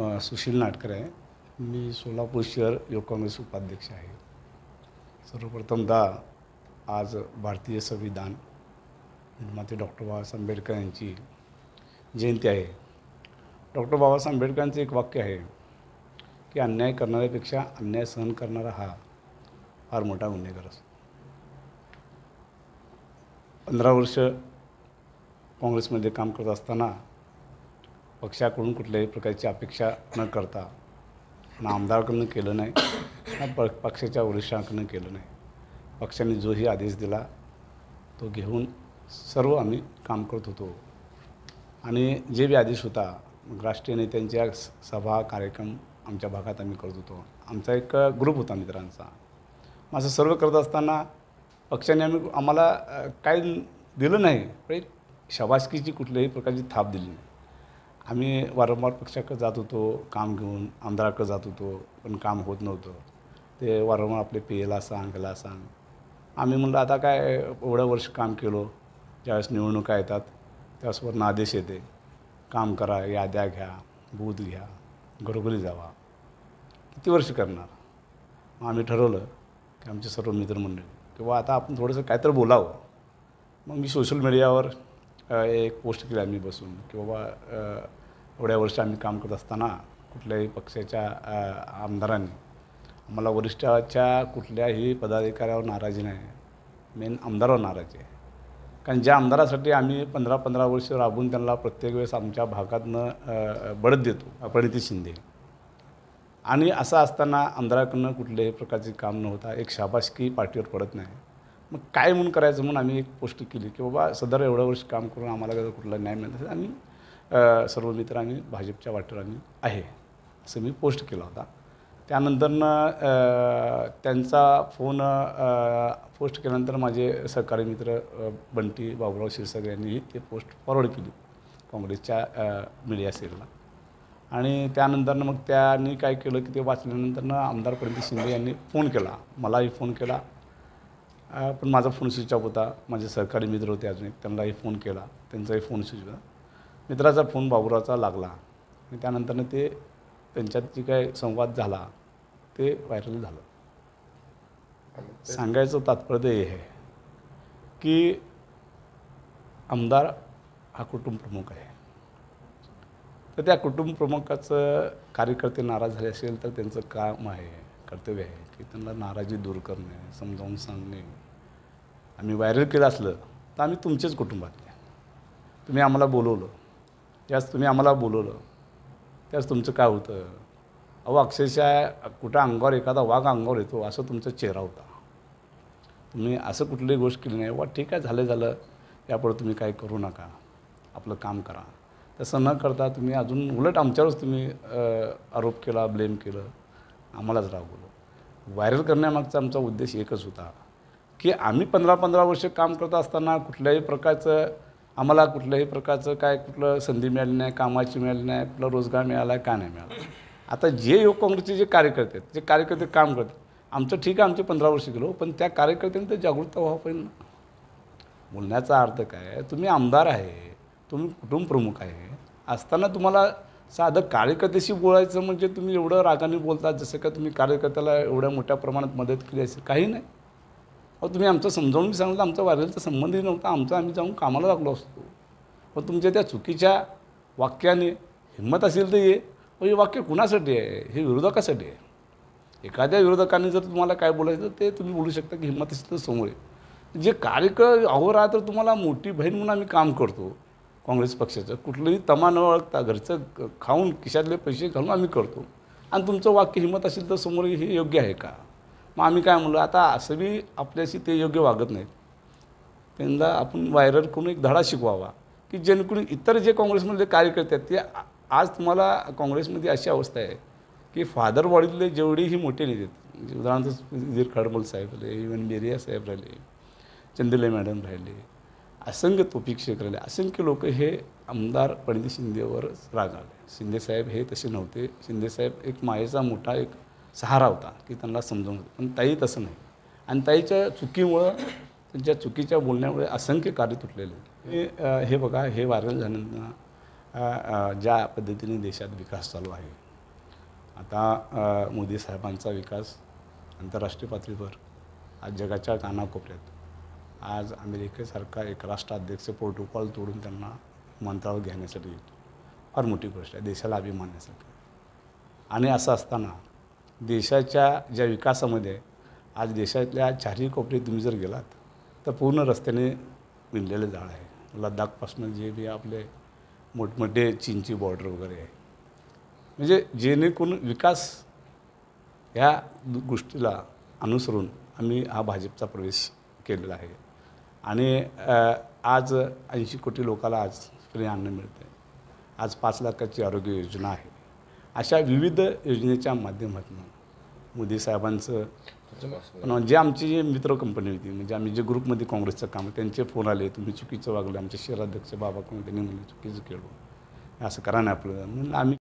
सुशील नाटकर आहे. मी सोलापूर शहर युवक काँग्रेस उपाध्यक्ष आहे. सर्वप्रथमतः आज भारतीय संविधान निर्माते डॉक्टर बाबासाहेब आंबेडकर यांची जयंती आहे. डॉक्टर बाबासाहेब आंबेडकरांचं एक वाक्य आहे की अन्याय करणाऱ्यापेक्षा अन्याय सहन करणारा हा फार मोठा गुन्हेगार असतो. 15 वर्ष काँग्रेसमध्ये काम करत असताना पक्षाकडून कुठल्याही प्रकारची अपेक्षा न करता ना आमदाराकडून केलं नाही, ना पक्षाच्या वरिष्ठांकडून केलं नाही. पक्षाने जोही आदेश दिला तो घेऊन सर्व आम्ही काम करत होतो. आणि जे बी आदेश होता राष्ट्रीय नेत्यांच्या सभा कार्यक्रम आमच्या भागात आम्ही करत होतो. आमचा एक ग्रुप होता मित्रांचा. माझं सर्व करत असताना पक्षाने आम्हाला काही दिलं नाही, पण एक शाबासकीची कुठल्याही प्रकारची थाप दिली नाही. आम्ही वारंवार पक्षाकडे जात होतो काम घेऊन, आमदाराकडे जात होतो, पण काम होत नव्हतं. ते वारंवार आपले पेला सांग याला सांग. आम्ही म्हणलं आता काय एवढं वर्ष काम केलो, ज्यावेळेस निवडणुका येतात त्यावेळेस आदेश येते काम करा, याद्या घ्या, बूथ घ्या, घरोघरी जावा. किती वर्ष करणार? मग आम्ही ठरवलं की आमचे सर्व मित्रमंडळी किंवा आता आपण थोडंसं काहीतरी बोलावं. मग मी सोशल मीडियावर एक पोस्ट केली आम्ही बसून की बाबा एवढ्या वर्ष आम्ही काम करत असताना कुठल्याही पक्षाच्या आमदारांनी आम्हाला वरिष्ठाच्या कुठल्याही पदाधिकाऱ्यावर नाराजी नाही, मेन आमदारावर नाराजी आहे. कारण ज्या आमदारासाठी आम्ही 15 वर्ष राबून त्यांना प्रत्येक वेळेस आमच्या भागातनं बढत देतो, प्रणिती शिंदे, आणि असं असताना आमदाराकडनं कुठल्याही प्रकारचे काम न होता एक शाबासकी पाठीवर पडत नाही. मग काय म्हणून करायचं म्हणून आम्ही एक पोस्ट केली की बाबा सदर एवढं वर्ष काम करून आम्हाला कुठला न्याय मिळत आम्ही सर्व मित्रांनी भाजपच्या वाटेवर आम्ही आहे असं मी पोस्ट केला होता. त्यानंतरनं त्यांचा फोन पोस्ट केल्यानंतर माझे सहकारी मित्र बंटी बाबुराव क्षीरसागर यांनीही ते पोस्ट फॉरवर्ड केली काँग्रेसच्या मीडिया सेलला. आणि त्यानंतरनं मग त्यांनी काय केलं की ते वाचल्यानंतरनं आमदार प्रणिती शिंदे यांनी फोन केला, मलाही फोन केला, पण माझा फोन स्विच ऑफ होता. माझे सहकारी मित्र होते अजून एक, त्यांनाही फोन केला, त्यांचाही फोन स्विच होता. मित्राचा फोन बाबुरावचा लागला आणि त्यानंतरनं ते त्यांच्यात जी काय संवाद झाला ते व्हायरल झालं. सांगायचं तात्पर्य हे आहे की आमदार हा कुटुंब प्रमुख आहे. तर त्या कुटुंब प्रमुखाचं कार्यकर्ते नाराज झाले असेल तर त्यांचं काम आहे, कर्तव्य आहे की त्यांना नाराजी दूर करणे, समजावून सांगणे. आम्ही व्हायरल केलं असलं तर आम्ही तुमचेच कुटुंबातले. तुम्ही आम्हाला बोलवलं, त्याच तुम्ही आम्हाला बोलवलं त्याच तुमचं काय होतं? अहो अक्षरशः कुठं अंगावर एखादा वाघ अंगावर येतो असं तुमचा चेहरा होता. तुम्ही असं कुठलीही गोष्ट केली नाही. वा ठीक आहे, झालं, यापुढे तुम्ही काय करू नका, आपलं काम करा. तसं न करता तुम्ही अजून उलट आमच्यावरच तुम्ही आरोप केला, ब्लेम केलं, आम्हालाच रागवलं. व्हायरल करण्यामागचा आमचा उद्देश एकच होता की आम्ही 15 वर्ष काम करत असताना कुठल्याही प्रकारचं काय कुठलं संधी मिळाली नाही, कामाची मिळाली नाही, कुठला रोजगार मिळाला आहे, का नाही मिळाला. आता जे युवक काँग्रेसचे जे कार्यकर्ते आहेत, जे कार्यकर्ते काम करतात, आमचं ठीक आहे आमचे 15 वर्ष गेलो, पण त्या कार्यकर्त्यांनी तर जागरूकता व्हावं पाहिजे ना. बोलण्याचा अर्थ काय, तुम्ही आमदार आहे, तुम्ही कुटुंब प्रमुख आहे असताना तुम्हाला साधं कार्यकर्त्याशी बोलायचं म्हणजे तुम्ही एवढं रागाने बोलतात जसं का तुम्ही कार्यकर्त्याला एवढ्या मोठ्या प्रमाणात मदत केली असेल. काही नाही. अहो तुम्ही आमचं समजावून सांगितलं, आमचा व्हायरलचा संबंधही नव्हता, आम्ही जाऊन कामाला लागलो असतो. पण तुमच्या त्या चुकीच्या वाक्याने हिंमत असेल तर हे वाक्य कुणासाठी आहे? हे विरोधकासाठी आहे. एखाद्या विरोधकाने जर तुम्हाला काय बोलायचं तर ते तुम्ही बोलू शकता की हिंमत असेल तर समोर आहे. जे अहो राहा तर तुम्हाला मोठी बहीण म्हणून आम्ही काम करतो काँग्रेस पक्षाचं, कुठलंही तमा न ओळखता घरचं खाऊन खिशातले पैसे घालून आम्ही करतो, आणि तुमचं वाक्य हिंमत असेल तर समोर हे योग्य आहे का? मग आम्ही काय म्हणलो, आता असं बी आपल्याशी ते योग्य वागत नाहीत, त्यांना आपण व्हायरल करून एक धडा शिकवावा की जेणेकरून इतर जे काँग्रेसमधले कार्यकर्ते आहेत ते आज तुम्हाला काँग्रेसमध्ये अशी अवस्था आहे की फादर बॉडीतले जेवढेही मोठे नेते आहेत, उदाहरणार्थ विजय खडमल साहेब राहिले, इवन बेरिया साहेब राहिले, चंदेले मॅडम राहिले, असंख्य तोफिक शेख राहिले, असंख्य लोक हे आमदार प्रणिती शिंदेवरच रागावले. शिंदेसाहेब हे तसे नव्हते. शिंदेसाहेब एक मायेचा मोठा एक सहारा होता की त्यांना समजावून, पण ताई तसं नाही. आणि ताईच्या चुकीमुळं, त्यांच्या चुकीच्या बोलण्यामुळे असंख्य कार्य तुटलेले. हे बघा, हे व्हायरल झाल्यानंतर ज्या पद्धतीने देशात विकास चालू आहे, आता मोदी साहेबांचा विकास आंतरराष्ट्रीय पातळीवर आज जगाच्या कानाकोपऱ्यात आज अमेरिकेसारखा एक राष्ट्राध्यक्ष प्रोटोकॉल तोडून त्यांना मंत्रावर घेण्यासाठी येतो. फार मोठी गोष्ट आहे, देशाला अभिमानासाठी. आणि असं असताना देशाच्या ज्या विकासामध्ये आज देशातल्या चारही कोपरे तुम्ही जर गेलात तर पूर्ण रस्त्याने विणलेलं जाळ आहे. लडाखपासून जे बी आपले मोठमोठे चीनची बॉर्डर वगैरे आहे, म्हणजे जेणेकरून विकास ह्या गोष्टीला अनुसरून आम्ही हा भाजपचा प्रवेश केलेला आहे. आणि आज 80 कोटी लोकाला आज फ्री अन्न मिळते. आज 5 लाखाची आरोग्य योजना आहे. अशा विविध योजनेच्या माध्यमातून मोदी साहेबांचं जे आमची जी मित्र कंपनी होती, म्हणजे आम्ही जे ग्रुपमध्ये काँग्रेसचं काम, त्यांचे फोन आले, तुम्ही चुकीचं वागले. आमचे शहराध्यक्ष बाबा कोण त्यांनी म्हणले चुकीचं केलं, असं करा नाही आपलं. म्हणून आम्ही